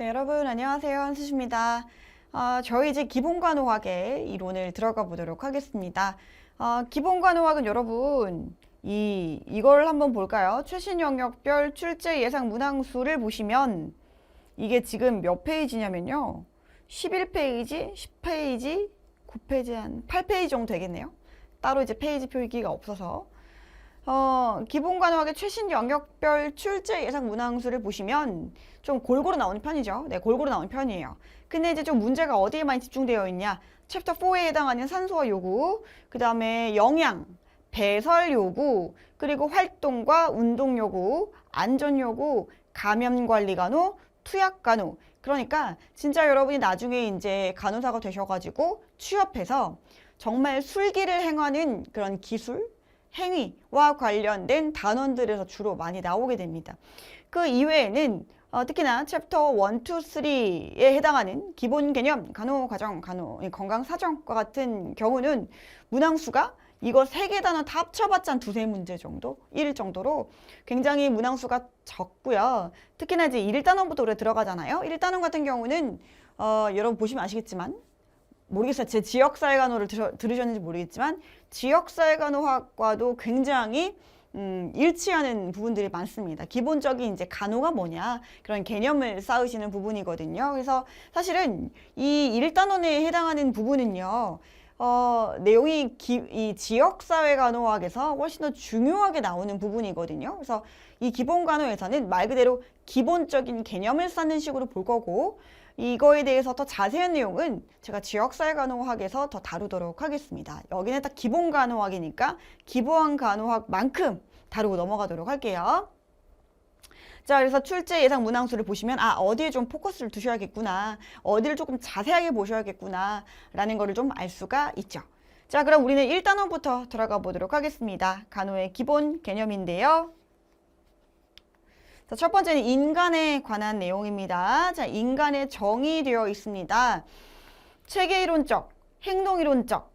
네, 여러분 안녕하세요. 한수지입니다. 저희 이제 기본간호학의 이론을 들어가 보도록 하겠습니다. 기본간호학은 여러분 이걸 한번 볼까요? 최신 영역별 출제 예상 문항수를 보시면 이게 지금 몇 페이지냐면요. 11페이지, 10페이지, 9페이지 한 8페이지 정도 되겠네요. 따로 이제 페이지 표기가 없어서. 기본간호학의 최신 영역별 출제 예상 문항수를 보시면 좀 골고루 나오는 편이죠. 네, 골고루 나오는 편이에요. 근데 이제 좀 문제가 어디에 많이 집중되어 있냐? 챕터 4에 해당하는 산소화 요구, 그 다음에 영양, 배설 요구, 그리고 활동과 운동 요구, 안전 요구, 감염 관리 간호, 투약 간호. 그러니까 진짜 여러분이 나중에 이제 간호사가 되셔가지고 취업해서 정말 술기를 행하는 그런 기술, 행위와 관련된 단원들에서 주로 많이 나오게 됩니다. 그 이외에는 특히나 챕터 1, 2, 3에 해당하는 기본 개념, 간호, 가정, 간호, 건강 사정과 같은 경우는 문항수가 이거 3개 단원 다 합쳐봤자 한 2-3문제 정도? 1 정도로 굉장히 문항수가 적고요. 특히나 이제 1단원부터 우리가 들어가잖아요. 1단원 같은 경우는 여러분 보시면 아시겠지만 모르겠어요. 제 지역사회간호를 들으셨는지 모르겠지만 지역사회간호학과도 굉장히 일치하는 부분들이 많습니다. 기본적인 이제 간호가 뭐냐 그런 개념을 쌓으시는 부분이거든요. 그래서 사실은 이 1단원에 해당하는 부분은요. 내용이 이 지역사회간호학에서 훨씬 더 중요하게 나오는 부분이거든요. 그래서 이 기본간호에서는 말 그대로 기본적인 개념을 쌓는 식으로 볼 거고 이거에 대해서 더 자세한 내용은 제가 지역사회간호학에서 더 다루도록 하겠습니다. 여기는 딱 기본간호학이니까 기본간호학만큼 다루고 넘어가도록 할게요. 자, 그래서 출제 예상 문항수를 보시면 어디에 좀 포커스를 두셔야겠구나, 어디를 조금 자세하게 보셔야겠구나 라는 거를 좀 알 수가 있죠. 자, 그럼 우리는 1단원부터 들어가 보도록 하겠습니다. 간호의 기본 개념인데요. 자, 첫 번째는 인간에 관한 내용입니다. 자, 인간의 정의되어 있습니다. 체계이론적, 행동이론적,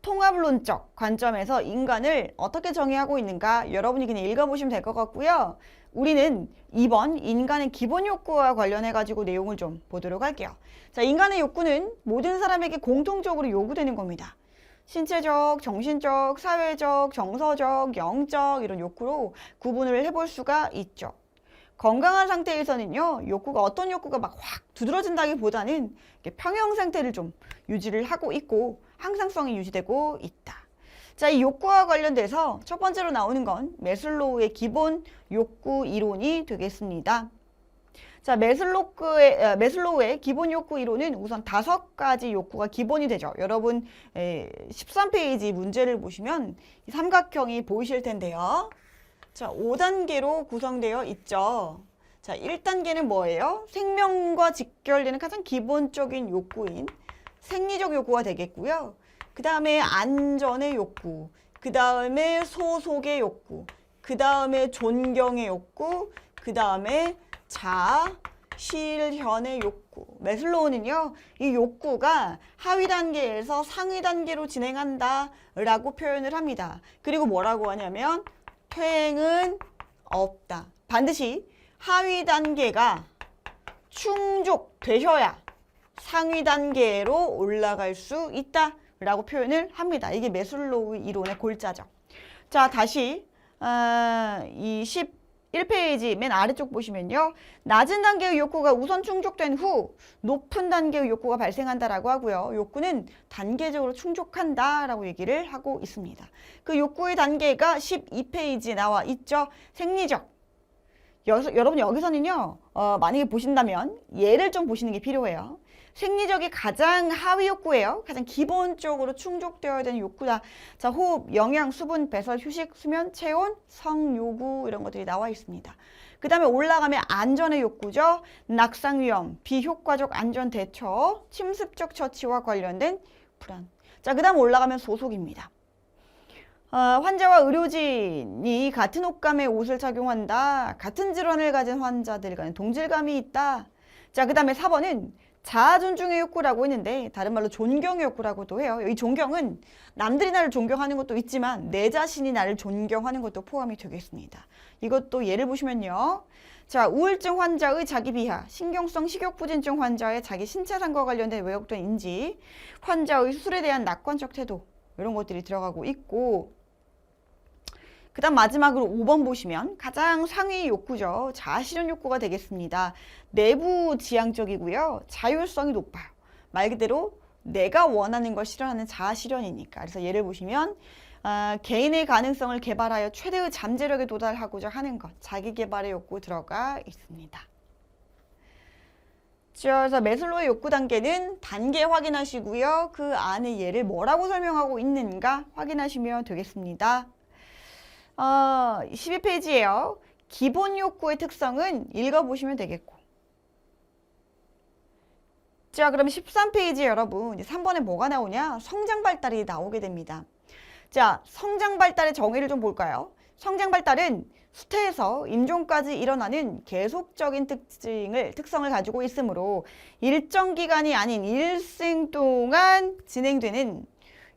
통합론적 관점에서 인간을 어떻게 정의하고 있는가 여러분이 그냥 읽어보시면 될 것 같고요. 우리는 이번 인간의 기본 욕구와 관련해 가지고 내용을 좀 보도록 할게요. 자, 인간의 욕구는 모든 사람에게 공통적으로 요구되는 겁니다. 신체적, 정신적, 사회적, 정서적, 영적 이런 욕구로 구분을 해볼 수가 있죠. 건강한 상태에서는요, 욕구가 어떤 욕구가 막 확 두드러진다기보다는 평형 상태를 좀 유지를 하고 있고 항상성이 유지되고 있다. 자, 이 욕구와 관련돼서 첫 번째로 나오는 건 매슬로우의 기본 욕구 이론이 되겠습니다. 자, 매슬로우의 기본 욕구 이론은 우선 5가지 욕구가 기본이 되죠. 여러분 13페이지 문제를 보시면 이 삼각형이 보이실 텐데요. 자, 5단계로 구성되어 있죠. 자, 1단계는 뭐예요? 생명과 직결되는 가장 기본적인 욕구인 생리적 욕구가 되겠고요. 그 다음에 안전의 욕구, 그 다음에 소속의 욕구, 그 다음에 존경의 욕구, 그 다음에 자아, 실현의 욕구. 매슬로우는요, 이 욕구가 하위 단계에서 상위 단계로 진행한다 라고 표현을 합니다. 그리고 뭐라고 하냐면 퇴행은 없다. 반드시 하위 단계가 충족되셔야 상위 단계로 올라갈 수 있다 라고 표현을 합니다. 이게 매슬로우 이론의 골자죠. 자, 다시 이 11페이지 맨 아래쪽 보시면요. 낮은 단계의 욕구가 우선 충족된 후 높은 단계의 욕구가 발생한다라고 하고요. 욕구는 단계적으로 충족한다라고 얘기를 하고 있습니다. 그 욕구의 단계가 12페이지에 나와 있죠. 생리적. 여러분 여기서는요. 만약에 보신다면 예를 좀 보시는 게 필요해요. 생리적이 가장 하위 욕구예요. 가장 기본적으로 충족되어야 되는 욕구다. 자, 호흡, 영양, 수분, 배설, 휴식, 수면, 체온, 성요구 이런 것들이 나와 있습니다. 그 다음에 올라가면 안전의 욕구죠. 낙상 위험, 비효과적 안전 대처, 침습적 처치와 관련된 불안. 자, 그 다음 올라가면 소속입니다. 환자와 의료진이 같은 옷감의 옷을 착용한다. 같은 질환을 가진 환자들 간에 동질감이 있다. 자, 그 다음에 4번은 자아 존중의 욕구라고 했는데 다른 말로 존경의 욕구라고도 해요. 이 존경은 남들이 나를 존경하는 것도 있지만 내 자신이 나를 존경하는 것도 포함이 되겠습니다. 이것도 예를 보시면요. 자, 우울증 환자의 자기 비하, 신경성 식욕부진증 환자의 자기 신체상과 관련된 왜곡된 인지, 환자의 수술에 대한 낙관적 태도 이런 것들이 들어가고 있고, 그 다음 마지막으로 5번 보시면 가장 상위 욕구죠. 자아실현 욕구가 되겠습니다. 내부 지향적이고요. 자율성이 높아요. 말 그대로 내가 원하는 걸 실현하는 자아실현이니까. 그래서 예를 보시면 개인의 가능성을 개발하여 최대의 잠재력에 도달하고자 하는 것. 자기개발의 욕구 들어가 있습니다. 그래서 매슬로우의 욕구 단계는 단계 확인하시고요. 그 안에 얘를 뭐라고 설명하고 있는가 확인하시면 되겠습니다. 12페이지예요. 기본 욕구의 특성은 읽어보시면 되겠고. 자, 그럼 13페이지 여러분, 이제 3번에 뭐가 나오냐? 성장 발달이 나오게 됩니다. 자, 성장 발달의 정의를 좀 볼까요? 성장 발달은 수태에서 임종까지 일어나는 계속적인 특성을 가지고 있으므로 일정 기간이 아닌 일생 동안 진행되는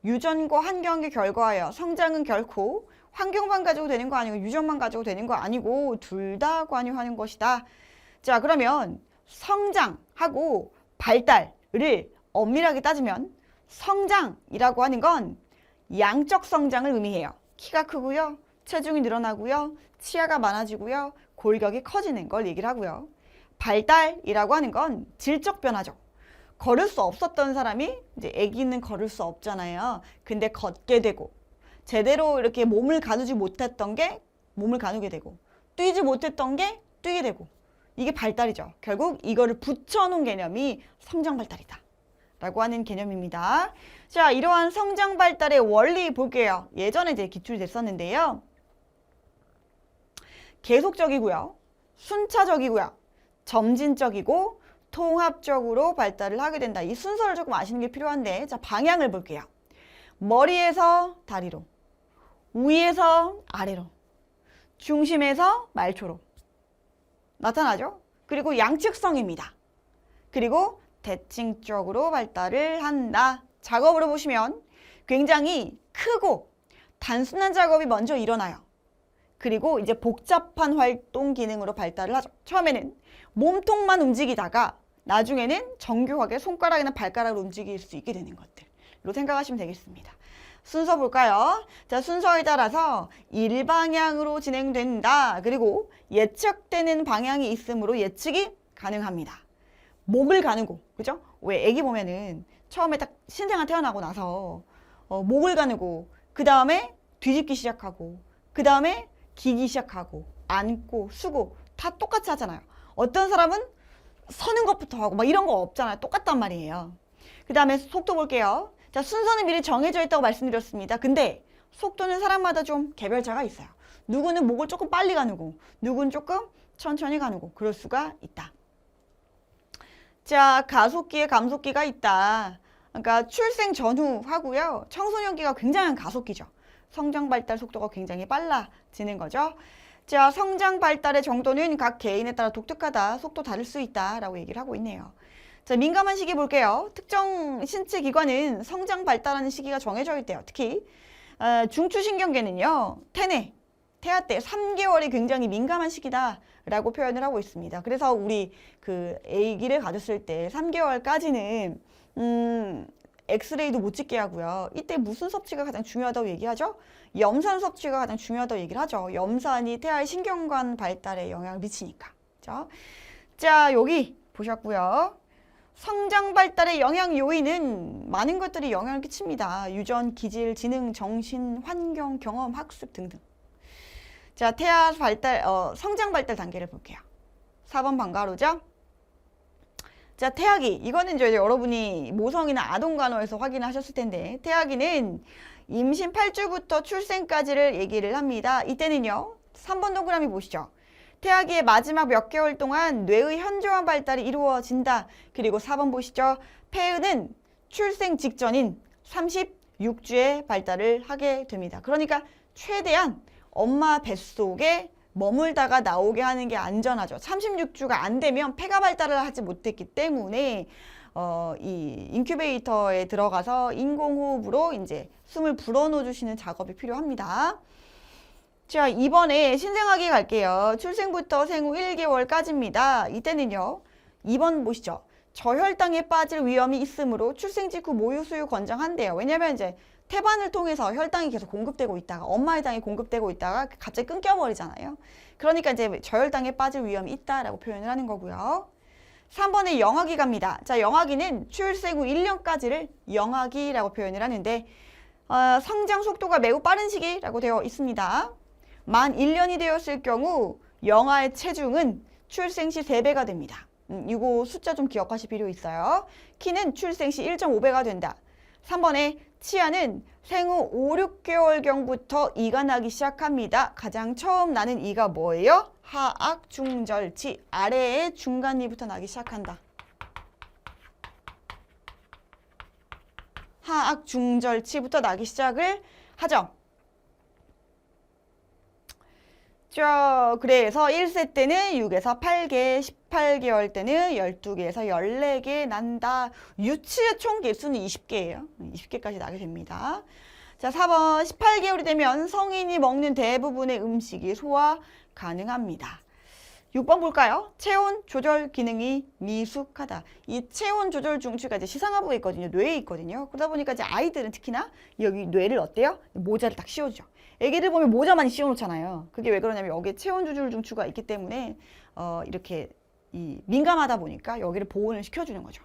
유전과 환경에 결과하여 성장은 결코 환경만 가지고 되는 거 아니고 유전만 가지고 되는 거 아니고 둘 다 관여하는 것이다. 자, 그러면 성장하고 발달을 엄밀하게 따지면 성장이라고 하는 건 양적 성장을 의미해요. 키가 크고요. 체중이 늘어나고요. 치아가 많아지고요. 골격이 커지는 걸 얘기를 하고요. 발달이라고 하는 건 질적 변화죠. 걸을 수 없었던 사람이 이제 아기는 걸을 수 없잖아요. 근데 걷게 되고 제대로 이렇게 몸을 가누지 못했던 게 몸을 가누게 되고 뛰지 못했던 게 뛰게 되고 이게 발달이죠. 결국 이거를 붙여놓은 개념이 성장 발달이다 라고 하는 개념입니다. 자, 이러한 성장 발달의 원리 볼게요. 예전에 이제 기출이 됐었는데요. 계속적이고요. 순차적이고요. 점진적이고 통합적으로 발달을 하게 된다. 이 순서를 조금 아시는 게 필요한데 자, 방향을 볼게요. 머리에서 다리로, 위에서 아래로, 중심에서 말초로 나타나죠. 그리고 양측성입니다. 그리고 대칭적으로 발달을 한다. 작업으로 보시면 굉장히 크고 단순한 작업이 먼저 일어나요. 그리고 이제 복잡한 활동 기능으로 발달을 하죠. 처음에는 몸통만 움직이다가 나중에는 정교하게 손가락이나 발가락으로 움직일 수 있게 되는 것들로 생각하시면 되겠습니다. 순서 볼까요? 자, 순서에 따라서 일방향으로 진행된다. 그리고 예측되는 방향이 있으므로 예측이 가능합니다. 목을 가누고, 그죠? 왜 애기 보면은 처음에 딱 신생아 태어나고 나서 목을 가누고 그 다음에 뒤집기 시작하고 그 다음에 기기 시작하고 앉고 쓰고 다 똑같이 하잖아요. 어떤 사람은 서는 것부터 하고 막 이런 거 없잖아요. 똑같단 말이에요. 그 다음에 속도 볼게요. 자, 순서는 미리 정해져 있다고 말씀드렸습니다. 근데 속도는 사람마다 좀 개별차가 있어요. 누구는 목을 조금 빨리 가누고 누구는 조금 천천히 가누고 그럴 수가 있다. 자, 가속기에 감속기가 있다. 그러니까 출생 전후 하고요. 청소년기가 굉장한 가속기죠. 성장 발달 속도가 굉장히 빨라지는 거죠. 자, 성장 발달의 정도는 각 개인에 따라 독특하다. 속도 다를 수 있다라고 얘기를 하고 있네요. 자, 민감한 시기 볼게요. 특정 신체 기관은 성장 발달하는 시기가 정해져 있대요. 특히 중추신경계는요. 태아 때 3개월이 굉장히 민감한 시기다라고 표현을 하고 있습니다. 그래서 우리 그 아기를 가졌을 때 3개월까지는 엑스레이도 못 찍게 하고요. 이때 무슨 섭취가 가장 중요하다고 얘기하죠? 염산 섭취가 가장 중요하다고 얘기를 하죠. 염산이 태아의 신경관 발달에 영향을 미치니까. 자, 여기 보셨고요. 성장 발달의 영향 요인은 많은 것들이 영향을 끼칩니다. 유전, 기질, 지능, 정신, 환경, 경험, 학습 등등. 자, 태아 발달, 성장 발달 단계를 볼게요. 4번 방과후죠. 자, 태아기. 이거는 이제 여러분이 모성이나 아동간호에서 확인하셨을 텐데, 태아기는 임신 8주부터 출생까지를 얘기를 합니다. 이때는요, 3번 동그라미 보시죠. 태아기의 마지막 몇 개월 동안 뇌의 현저한 발달이 이루어진다. 그리고 4번 보시죠. 폐은은 출생 직전인 36주에 발달을 하게 됩니다. 그러니까 최대한 엄마 뱃속에 머물다가 나오게 하는 게 안전하죠. 36주가 안 되면 폐가 발달을 하지 못했기 때문에 이 인큐베이터에 들어가서 인공호흡으로 이제 숨을 불어넣어 주시는 작업이 필요합니다. 자, 이번에 신생아기 갈게요. 출생부터 생후 1개월까지입니다. 이때는요. 2번 보시죠. 저혈당에 빠질 위험이 있으므로 출생 직후 모유 수유 권장한대요. 왜냐면 이제 태반을 통해서 혈당이 계속 공급되고 있다가 엄마의 당이 공급되고 있다가 갑자기 끊겨버리잖아요. 그러니까 이제 저혈당에 빠질 위험이 있다라고 표현을 하는 거고요. 3번에 영아기 갑니다. 자, 영아기는 출생 후 1년까지를 영아기라고 표현을 하는데 성장 속도가 매우 빠른 시기라고 되어 있습니다. 만 1년이 되었을 경우 영아의 체중은 출생 시 3배가 됩니다. 이거 숫자 좀 기억하실 필요 있어요. 키는 출생 시 1.5배가 된다. 3번에 치아는 생후 5, 6개월경부터 이가 나기 시작합니다. 가장 처음 나는 이가 뭐예요? 하악, 중절치, 아래의 중간이부터 나기 시작한다. 하악, 중절치부터 나기 시작을 하죠. 자, 그래서 1세 때는 6에서 8개, 18개월 때는 12개에서 14개 난다. 유치의 총 개수는 20개예요. 20개까지 나게 됩니다. 자, 4번 18개월이 되면 성인이 먹는 대부분의 음식이 소화 가능합니다. 6번 볼까요? 체온 조절 기능이 미숙하다. 이 체온 조절 중추가 이제 시상하부에 있거든요. 뇌에 있거든요. 그러다 보니까 이제 아이들은 특히나 여기 뇌를 어때요? 모자를 딱 씌워주죠. 애기들 보면 모자만 씌워놓잖아요. 그게 왜 그러냐면 여기에 체온 조절 중추가 있기 때문에 이렇게 민감하다 보니까 여기를 보온을 시켜주는 거죠.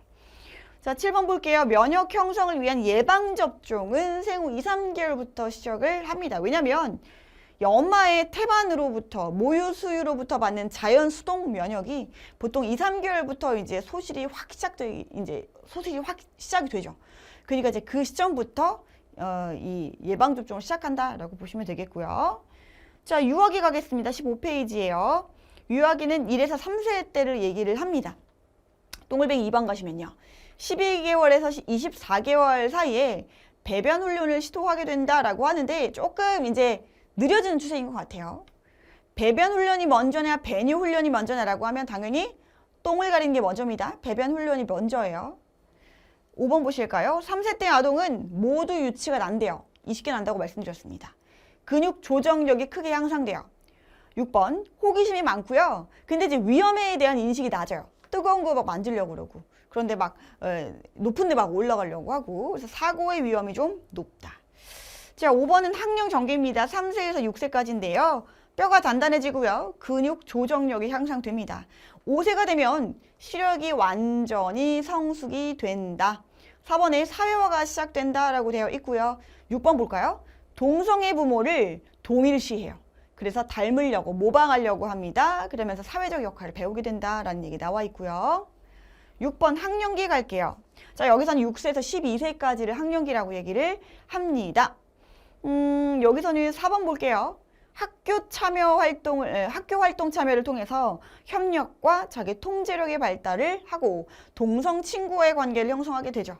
자, 7번 볼게요. 면역 형성을 위한 예방접종은 생후 2, 3개월부터 시작을 합니다. 왜냐면 엄마의 태반으로부터 모유 수유로부터 받는 자연 수동 면역이 보통 2, 3개월부터 이제 소실이 확 시작이 되죠. 그러니까 이제 그 시점부터 이 예방접종을 시작한다라고 보시면 되겠고요. 자, 유아기 가겠습니다. 15페이지예요. 유아기는 1에서 3세 때를 얘기를 합니다. 동글뱅이 2번 가시면요. 12개월에서 24개월 사이에 배변 훈련을 시도하게 된다라고 하는데 조금 이제 느려지는 추세인 것 같아요. 배변 훈련이 먼저냐 배뇨 훈련이 먼저냐라고 하면 당연히 똥을 가리는 게 먼저입니다. 배변 훈련이 먼저예요. 5번 보실까요? 3세 때 아동은 모두 유치가 난대요. 20개 난다고 말씀드렸습니다. 근육 조정력이 크게 향상돼요. 6번 호기심이 많고요. 근데 이제 위험에 대한 인식이 낮아요. 뜨거운 거 막 만지려고 그러고 그런데 막 높은 데 막 올라가려고 하고 그래서 사고의 위험이 좀 높다. 자, 5번은 학령 전개입니다. 3세에서 6세까지인데요. 뼈가 단단해지고요. 근육 조정력이 향상됩니다. 5세가 되면 시력이 완전히 성숙이 된다. 4번에 사회화가 시작된다라고 되어 있고요. 6번 볼까요? 동성애 부모를 동일시해요. 그래서 닮으려고 모방하려고 합니다. 그러면서 사회적 역할을 배우게 된다라는 얘기 나와 있고요. 6번 학령기 갈게요. 자, 여기서는 6세에서 12세까지를 학령기라고 얘기를 합니다. 여기서는 4번 볼게요. 학교 활동 참여를 통해서 협력과 자기 통제력의 발달을 하고 동성 친구와의 관계를 형성하게 되죠.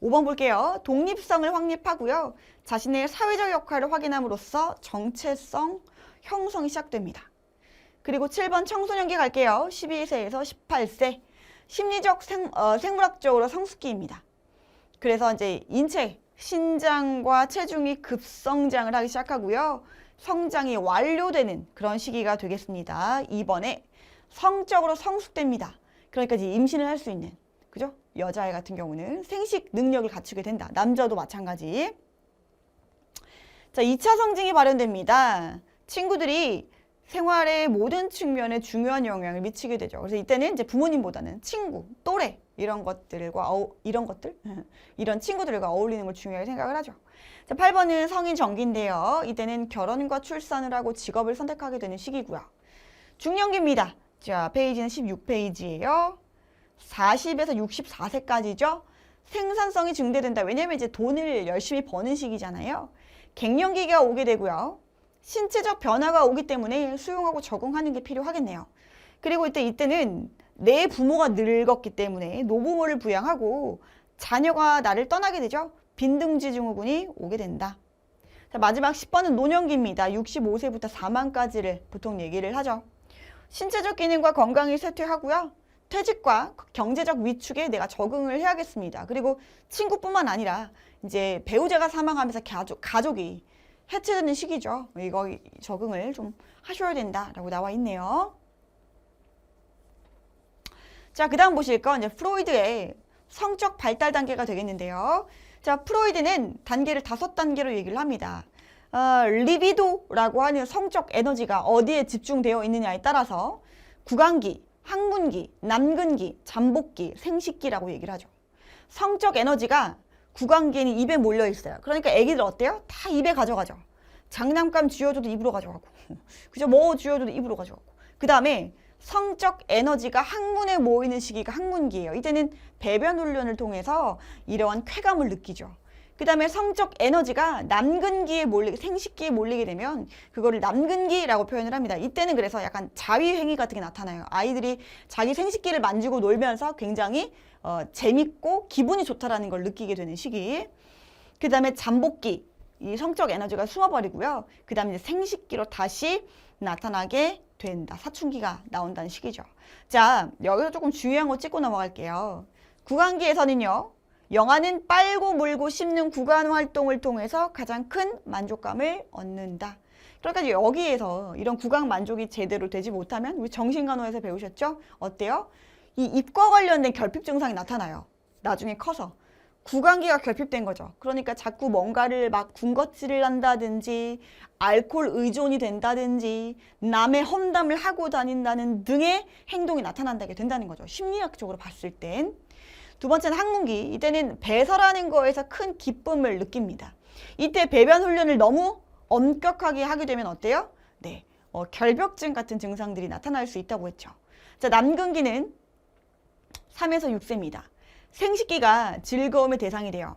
5번 볼게요. 독립성을 확립하고요. 자신의 사회적 역할을 확인함으로써 정체성 형성이 시작됩니다. 그리고 7번 청소년기 갈게요. 12세에서 18세. 심리적 생물학적으로 성숙기입니다. 그래서 이제 인체, 신장과 체중이 급성장을 하기 시작하고요. 성장이 완료되는 그런 시기가 되겠습니다. 2번에 성적으로 성숙됩니다. 그러니까 이제 임신을 할 수 있는, 그죠? 여자애 같은 경우는 생식 능력을 갖추게 된다. 남자도 마찬가지. 자, 2차 성징이 발현됩니다. 친구들이 생활의 모든 측면에 중요한 영향을 미치게 되죠. 그래서 이때는 이제 부모님보다는 친구, 또래 이런 친구들과 어울리는 걸 중요하게 생각을 하죠. 자, 8번은 성인 전기인데요. 이때는 결혼과 출산을 하고 직업을 선택하게 되는 시기고요. 중년기입니다. 자, 페이지는 16페이지예요. 40에서 64세까지죠. 생산성이 증대된다. 왜냐면 이제 돈을 열심히 버는 시기잖아요. 갱년기가 오게 되고요. 신체적 변화가 오기 때문에 수용하고 적응하는 게 필요하겠네요. 그리고 이때는 내 부모가 늙었기 때문에 노부모를 부양하고 자녀가 나를 떠나게 되죠. 빈둥지 증후군이 오게 된다. 자, 마지막 10번은 노년기입니다. 65세부터 사망까지를 보통 얘기를 하죠. 신체적 기능과 건강이 쇠퇴하고요. 퇴직과 경제적 위축에 내가 적응을 해야겠습니다. 그리고 친구뿐만 아니라 이제 배우자가 사망하면서 가족이 해체되는 시기죠. 이거 적응을 좀 하셔야 된다라고 나와 있네요. 자, 그 다음 보실 건 이제 프로이드의 성적 발달 단계가 되겠는데요. 자, 프로이드는 단계를 5단계로 얘기를 합니다. 리비도라고 하는 성적 에너지가 어디에 집중되어 있느냐에 따라서 구강기, 항문기, 남근기, 잠복기, 생식기라고 얘기를 하죠. 성적 에너지가 구강기에는 입에 몰려 있어요. 그러니까 애기들 어때요? 다 입에 가져가죠. 장난감 쥐어줘도 입으로 가져가고 그죠? 뭐 쥐어줘도 입으로 가져가고 그 다음에 성적 에너지가 항문에 모이는 시기가 항문기예요. 이때는 배변 훈련을 통해서 이러한 쾌감을 느끼죠. 그 다음에 성적 에너지가 남근기에 생식기에 몰리게 되면 그거를 남근기라고 표현을 합니다. 이때는 그래서 약간 자위행위 같은 게 나타나요. 아이들이 자기 생식기를 만지고 놀면서 굉장히 재밌고 기분이 좋다라는 걸 느끼게 되는 시기. 그 다음에 잠복기, 이 성적 에너지가 숨어버리고요. 그 다음에 생식기로 다시 나타나게 된다. 사춘기가 나온다는 시기죠. 자, 여기서 조금 중요한 거 찍고 넘어갈게요. 구강기에서는요. 영아는 빨고 물고 씹는 구강 활동을 통해서 가장 큰 만족감을 얻는다. 그러니까 여기에서 이런 구강 만족이 제대로 되지 못하면 우리 정신간호에서 배우셨죠? 어때요? 이 입과 관련된 결핍 증상이 나타나요. 나중에 커서. 구강기가 결핍된 거죠. 그러니까 자꾸 뭔가를 막 군것질을 한다든지 알코올 의존이 된다든지 남의 험담을 하고 다닌다는 등의 행동이 나타난다게 된다는 거죠. 심리학적으로 봤을 땐. 두 번째는 항문기. 이때는 배설하는 거에서 큰 기쁨을 느낍니다. 이때 배변 훈련을 너무 엄격하게 하게 되면 어때요? 네, 결벽증 같은 증상들이 나타날 수 있다고 했죠. 자, 남근기는 3에서 6세입니다. 생식기가 즐거움의 대상이 돼요.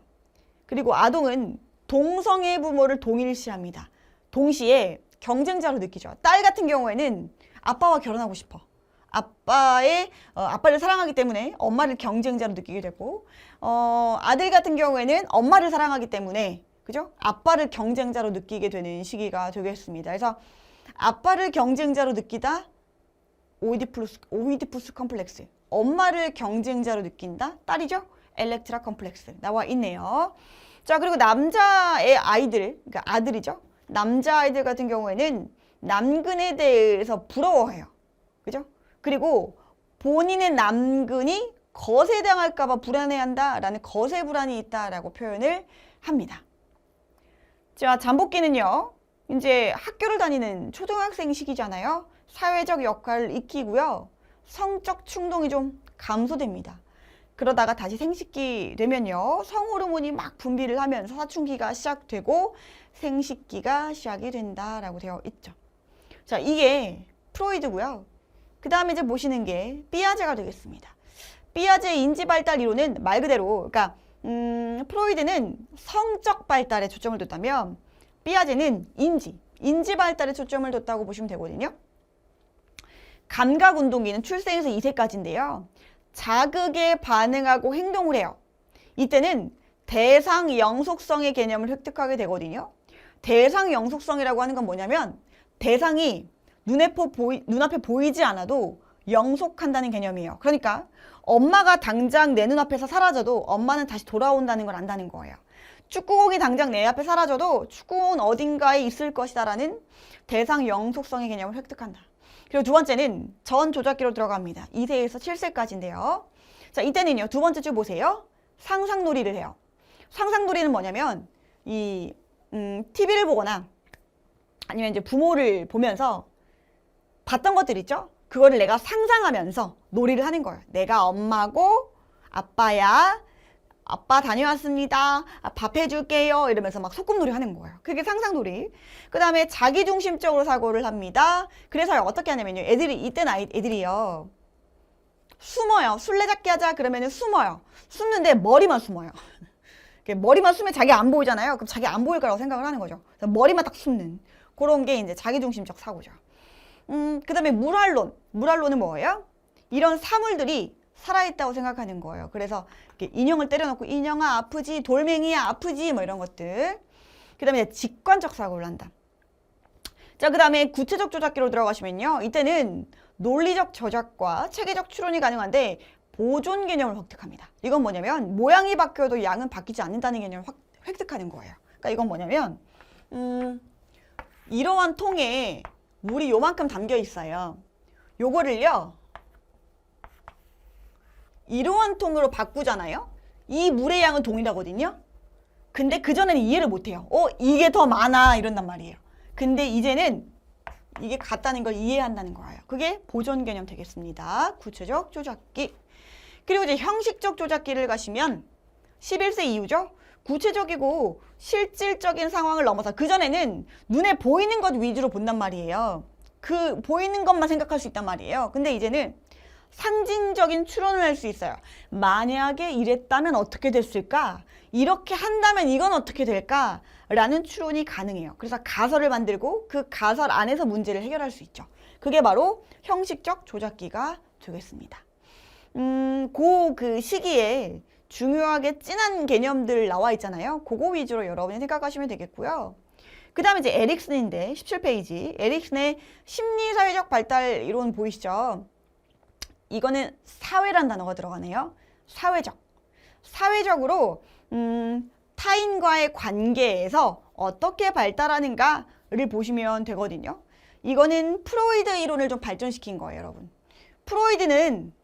그리고 아동은 동성애 부모를 동일시합니다. 동시에 경쟁자로 느끼죠. 딸 같은 경우에는 아빠와 결혼하고 싶어. 아빠를 사랑하기 때문에 엄마를 경쟁자로 느끼게 되고, 아들 같은 경우에는 엄마를 사랑하기 때문에, 그죠? 아빠를 경쟁자로 느끼게 되는 시기가 되겠습니다. 그래서 아빠를 경쟁자로 느끼다, 오이디푸스 컴플렉스. 엄마를 경쟁자로 느낀다, 딸이죠? 엘렉트라 컴플렉스 나와 있네요. 자, 그리고 남자의 아이들, 그러니까 아들이죠? 남자아이들 같은 경우에는 남근에 대해서 부러워해요. 그죠? 그리고 본인의 남근이 거세당할까봐 불안해한다라는 거세 불안이 있다라고 표현을 합니다. 자, 잠복기는요. 이제 학교를 다니는 초등학생 시기잖아요. 사회적 역할을 익히고요. 성적 충동이 좀 감소됩니다. 그러다가 다시 생식기 되면요. 성호르몬이 막 분비를 하면서 사춘기가 시작되고 생식기가 시작이 된다라고 되어 있죠. 자, 이게 프로이드고요. 그 다음에 이제 보시는 게 삐아제가 되겠습니다. 삐아제의 인지발달 이론은 말 그대로, 그러니까 프로이드는 성적 발달에 초점을 뒀다면 삐아제는 인지 발달에 초점을 뒀다고 보시면 되거든요. 감각운동기는 출생에서 2세까지인데요. 자극에 반응하고 행동을 해요. 이때는 대상 영속성의 개념을 획득하게 되거든요. 대상 영속성이라고 하는 건 뭐냐면 대상이 눈앞에 보이지 않아도 영속한다는 개념이에요. 그러니까 엄마가 당장 내 눈앞에서 사라져도 엄마는 다시 돌아온다는 걸 안다는 거예요. 축구공이 당장 내 앞에 사라져도 축구공은 어딘가에 있을 것이다라는 대상 영속성의 개념을 획득한다. 그리고 두 번째는 전 조작기로 들어갑니다. 2세에서 7세까지인데요. 자, 이때는요. 두 번째 줄 보세요. 상상놀이를 해요. 상상놀이는 뭐냐면 TV를 보거나 아니면 이제 부모를 보면서 봤던 것들 있죠? 그거를 내가 상상하면서 놀이를 하는 거예요. 내가 엄마고 아빠야. 아빠 다녀왔습니다. 밥 해줄게요. 이러면서 막 소꿉놀이 하는 거예요. 그게 상상놀이. 그 다음에 자기중심적으로 사고를 합니다. 그래서 어떻게 하냐면요. 애들이요. 숨어요. 술래잡기 하자 그러면은 숨어요. 숨는데 머리만 숨어요. 머리만 숨면 자기 안 보이잖아요. 그럼 자기 안 보일 거라고 생각을 하는 거죠. 그래서 머리만 딱 숨는. 그런 게 이제 자기중심적 사고죠. 그 다음에 물활론. 물활론은 뭐예요? 이런 사물들이 살아있다고 생각하는 거예요. 그래서 이렇게 인형을 때려놓고 인형아 아프지, 돌멩이야 아프지 뭐 이런 것들. 그 다음에 직관적 사고를 한다. 자, 그 다음에 구체적 조작기로 들어가시면요. 이때는 논리적 저작과 체계적 추론이 가능한데 보존 개념을 획득합니다. 이건 뭐냐면 모양이 바뀌어도 양은 바뀌지 않는다는 개념을 획득하는 거예요. 그러니까 이건 뭐냐면 이러한 통에 물이 요만큼 담겨 있어요. 요거를요. 이러한 통으로 바꾸잖아요. 이 물의 양은 동일하거든요. 근데 그전에는 이해를 못해요. 이게 더 많아 이런단 말이에요. 근데 이제는 이게 같다는 걸 이해한다는 거예요. 그게 보존 개념 되겠습니다. 구체적 조작기. 그리고 이제 형식적 조작기를 가시면 11세 이후죠. 구체적이고 실질적인 상황을 넘어서 그전에는 눈에 보이는 것 위주로 본단 말이에요. 그 보이는 것만 생각할 수 있단 말이에요. 근데 이제는 상징적인 추론을 할 수 있어요. 만약에 이랬다면 어떻게 됐을까? 이렇게 한다면 이건 어떻게 될까? 라는 추론이 가능해요. 그래서 가설을 만들고 그 가설 안에서 문제를 해결할 수 있죠. 그게 바로 형식적 조작기가 되겠습니다. 그 시기에 중요하게 진한 개념들 나와 있잖아요. 그거 위주로 여러분이 생각하시면 되겠고요. 그 다음에 이제 에릭슨인데 17페이지. 에릭슨의 심리사회적 발달 이론 보이시죠? 이거는 사회란 단어가 들어가네요. 사회적. 사회적으로 타인과의 관계에서 어떻게 발달하는가를 보시면 되거든요. 이거는 프로이드 이론을 좀 발전시킨 거예요, 여러분. 프로이드는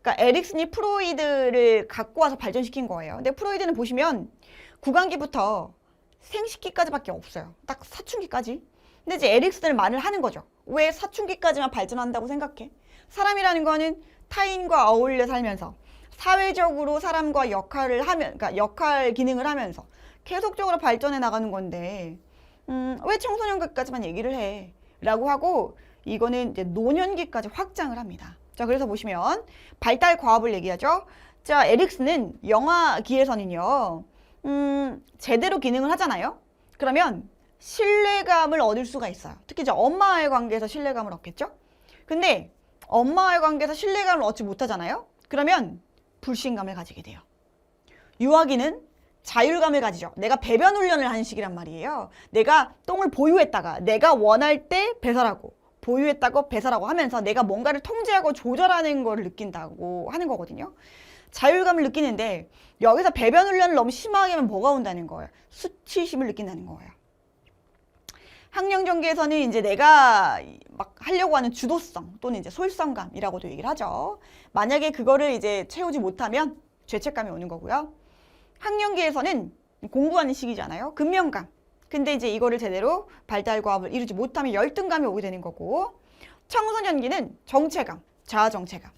그러니까 에릭슨이 프로이드를 갖고 와서 발전시킨 거예요. 근데 프로이드는 보시면 구강기부터 생식기까지밖에 없어요. 딱 사춘기까지. 근데 이제 에릭슨을 말을 하는 거죠. 왜 사춘기까지만 발전한다고 생각해? 사람이라는 거는 타인과 어울려 살면서 사회적으로 사람과 역할을 하면, 그러니까 역할 기능을 하면서 계속적으로 발전해 나가는 건데 왜 청소년기까지만 얘기를 해? 라고 하고 이거는 이제 노년기까지 확장을 합니다. 자, 그래서 보시면 발달 과업을 얘기하죠. 자, 에릭슨은 영아기에서는요, 제대로 기능을 하잖아요. 그러면 신뢰감을 얻을 수가 있어요. 특히 이제 엄마와의 관계에서 신뢰감을 얻겠죠. 근데 엄마와의 관계에서 신뢰감을 얻지 못하잖아요. 그러면 불신감을 가지게 돼요. 유아기는 자율감을 가지죠. 내가 배변 훈련을 하는 시기란 말이에요. 내가 똥을 보유했다가 내가 원할 때 배설하고 보유했다고 배설하고 하면서 내가 뭔가를 통제하고 조절하는 걸 느낀다고 하는 거거든요. 자율감을 느끼는데 여기서 배변 훈련을 너무 심하게 하면 뭐가 온다는 거예요? 수치심을 느낀다는 거예요. 학령 전개에서는 이제 내가 막 하려고 하는 주도성 또는 이제 솔선감이라고도 얘기를 하죠. 만약에 그거를 이제 채우지 못하면 죄책감이 오는 거고요. 학령기에서는 공부하는 시기잖아요. 근면감. 근데 이제 이거를 제대로 발달 과업을 이루지 못하면 열등감이 오게 되는 거고, 청소년기는 정체감, 자아 정체감.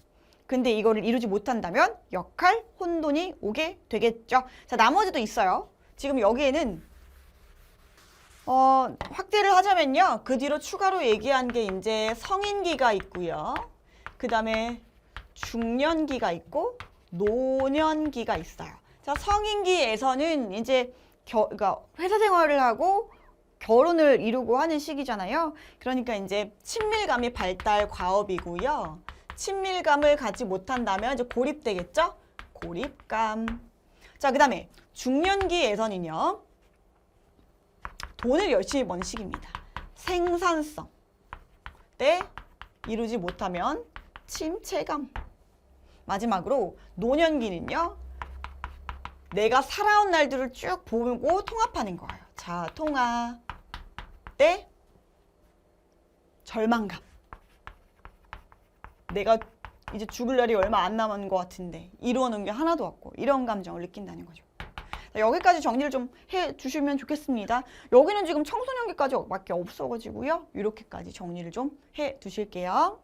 근데 이거를 이루지 못한다면 역할 혼돈이 오게 되겠죠. 자, 나머지도 있어요. 지금 여기에는 확대를 하자면요. 그 뒤로 추가로 얘기한 게 이제 성인기가 있고요. 그 다음에 중년기가 있고 노년기가 있어요. 자, 성인기에서는 이제 그러니까 회사 생활을 하고 결혼을 이루고 하는 시기잖아요. 그러니까 이제 친밀감이 발달 과업이고요. 친밀감을 갖지 못한다면 이제 고립되겠죠? 고립감. 자, 그 다음에 중년기에서는요. 돈을 열심히 버는 시기입니다. 생산성 때 이루지 못하면 침체감. 마지막으로 노년기는요. 내가 살아온 날들을 쭉 보고 통합하는 거예요. 자, 통합 때 절망감. 내가 이제 죽을 날이 얼마 안 남은 것 같은데 이루어놓은 게 하나도 없고 이런 감정을 느낀다는 거죠. 여기까지 정리를 좀 해주시면 좋겠습니다. 여기는 지금 청소년기까지 밖에 없어가지고요. 이렇게까지 정리를 좀 해두실게요.